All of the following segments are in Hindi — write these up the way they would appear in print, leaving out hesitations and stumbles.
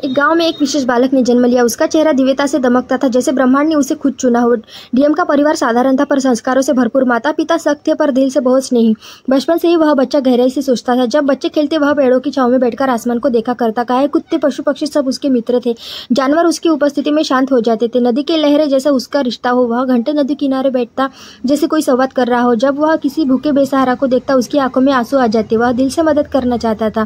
एक गांव में एक विशेष बालक ने जन्म लिया। उसका चेहरा दिव्यता से दमकता था, जैसे ब्रह्मांड ने उसे खुद चुना हो। डीएम का परिवार साधारण था पर संस्कारों से भरपूर। माता पिता सख्त थे पर दिल से बहुत स्नेही। बचपन से ही वह बच्चा गहराई से सोचता था। जब बच्चे खेलते वह पेड़ों की छांव में बैठकर आसमान को देखा करता। गाय, कुत्ते, पशु पक्षी सब उसके मित्र थे। जानवर उसकी उपस्थिति में शांत हो जाते थे। नदी की लहरें जैसा उसका रिश्ता हो। वह घंटे नदी किनारे बैठता जैसे कोई संवाद कर रहा हो। जब वह किसी भूखे बेसहारा को देखता उसकी आंखों में आंसू आ जाते। वह दिल से मदद करना चाहता था।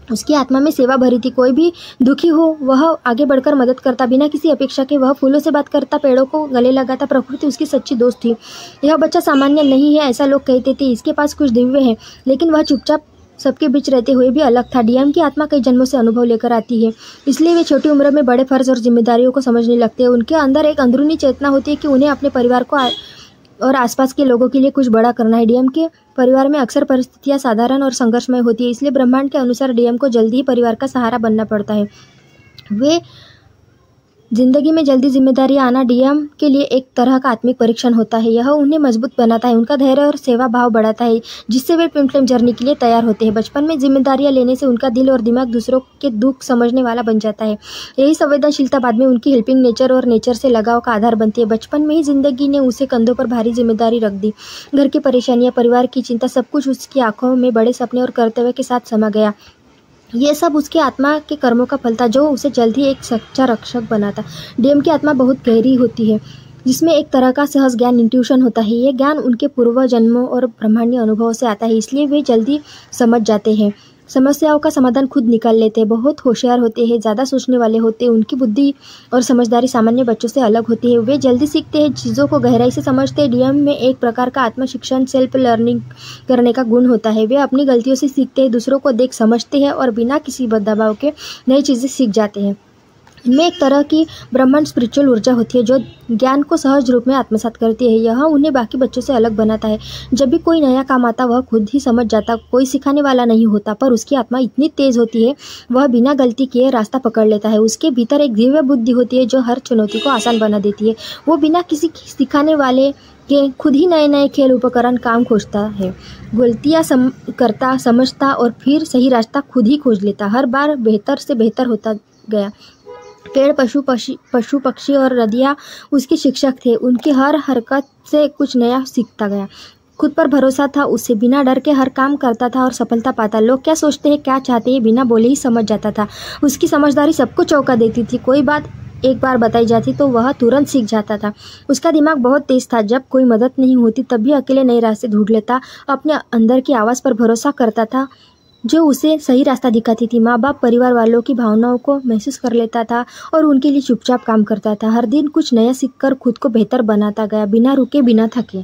उसकी आत्मा में सेवा भरी थी। कोई भी दुखी हो वह आगे बढ़कर मदद करता, बिना किसी अपेक्षा के। वह फूलों से बात करता, पेड़ों को गले लगाता। प्रकृति उसकी सच्ची दोस्त थी। यह बच्चा सामान्य नहीं है ऐसा लोग कहते थे। इसके पास कुछ दिव्य है, लेकिन वह चुपचाप सबके बीच रहते हुए भी अलग था। डीएम की आत्मा कई जन्मों से अनुभव लेकर आती है, इसलिए वे छोटी उम्र में बड़े फर्ज और जिम्मेदारियों को समझने लगते हैं। उनके अंदर एक अंदरूनी चेतना होती है कि उन्हें अपने परिवार को और आसपास के लोगों के लिए कुछ बड़ा करना है। डीएम के परिवार में अक्सर परिस्थितियां साधारण और संघर्षमय होती है, इसलिए ब्रह्मांड के अनुसार डीएम को जल्दी ही परिवार का सहारा बनना पड़ता है। वे जिंदगी में जल्दी जिम्मेदारी आना डीएम के लिए एक तरह का आत्मिक परीक्षण होता है। यह उन्हें मजबूत बनाता है, उनका धैर्य और सेवा भाव बढ़ाता है, जिससे वे ट्विन फ्लेम जर्नी के लिए तैयार होते हैं। बचपन में जिम्मेदारियां लेने से उनका दिल और दिमाग दूसरों के दुख समझने वाला बन जाता है। यही संवेदनशीलता बाद में उनकी हेल्पिंग नेचर और नेचर से लगाव का आधार बनती है। बचपन में ही जिंदगी ने उसे कंधों पर भारी जिम्मेदारी रख दी। घर की परेशानियां, परिवार की चिंता, सब कुछ उसकी आंखों में बड़े सपने और कर्तव्य के साथ समा गया। ये सब उसके आत्मा के कर्मों का फल था, जो उसे जल्द ही एक सच्चा रक्षक बनाता। डीएम की आत्मा बहुत गहरी होती है, जिसमें एक तरह का सहज ज्ञान, इंट्यूशन होता है। ये ज्ञान उनके पूर्व जन्मों और ब्रह्मांडीय अनुभवों से आता है, इसलिए वे जल्दी समझ जाते हैं, समस्याओं का समाधान खुद निकाल लेते हैं। बहुत होशियार होते हैं, ज़्यादा सोचने वाले होते हैं। उनकी बुद्धि और समझदारी सामान्य बच्चों से अलग होती है। वे जल्दी सीखते हैं, चीज़ों को गहराई से समझते हैं। डीएम में एक प्रकार का आत्मशिक्षण, सेल्फ लर्निंग करने का गुण होता है। वे अपनी गलतियों से सीखते हैं, दूसरों को देख समझते हैं और बिना किसी दबाव के नई चीज़ें सीख जाते हैं। इनमें एक तरह की ब्रह्मांड स्पिरिचुअल ऊर्जा होती है, जो ज्ञान को सहज रूप में आत्मसात करती है। यह उन्हें बाकी बच्चों से अलग बनाता है। जब भी कोई नया काम आता वह खुद ही समझ जाता, कोई सिखाने वाला नहीं होता। पर उसकी आत्मा इतनी तेज होती है, वह बिना गलती किए रास्ता पकड़ लेता है। उसके भीतर एक दिव्य बुद्धि होती है, जो हर चुनौती को आसान बना देती है। वो बिना किसी सिखाने वाले के खुद ही नए नए खेल उपकरण काम खोजता है, गलतियाँ करता, समझता और फिर सही रास्ता खुद ही खोज लेता। हर बार बेहतर से बेहतर होता गया। पेड़, पशु पक्षी और नदियाँ उसके शिक्षक थे। उनकी हर हरकत से कुछ नया सीखता गया। खुद पर भरोसा था उसे, बिना डर के हर काम करता था और सफलता पाता। लोग क्या सोचते हैं, क्या चाहते हैं, बिना बोले ही समझ जाता था। उसकी समझदारी सबको चौंका देती थी। कोई बात एक बार बताई जाती तो वह तुरंत सीख जाता था। उसका दिमाग बहुत तेज था। जब कोई मदद नहीं होती तब भी अकेले नए रास्ते ढूंढ लेता। अपने अंदर की आवाज़ पर भरोसा करता था, जो उसे सही रास्ता दिखाती थी। माँ बाप, परिवार वालों की भावनाओं को महसूस कर लेता था और उनके लिए चुपचाप काम करता था। हर दिन कुछ नया सीखकर खुद को बेहतर बनाता गया, बिना रुके, बिना थके।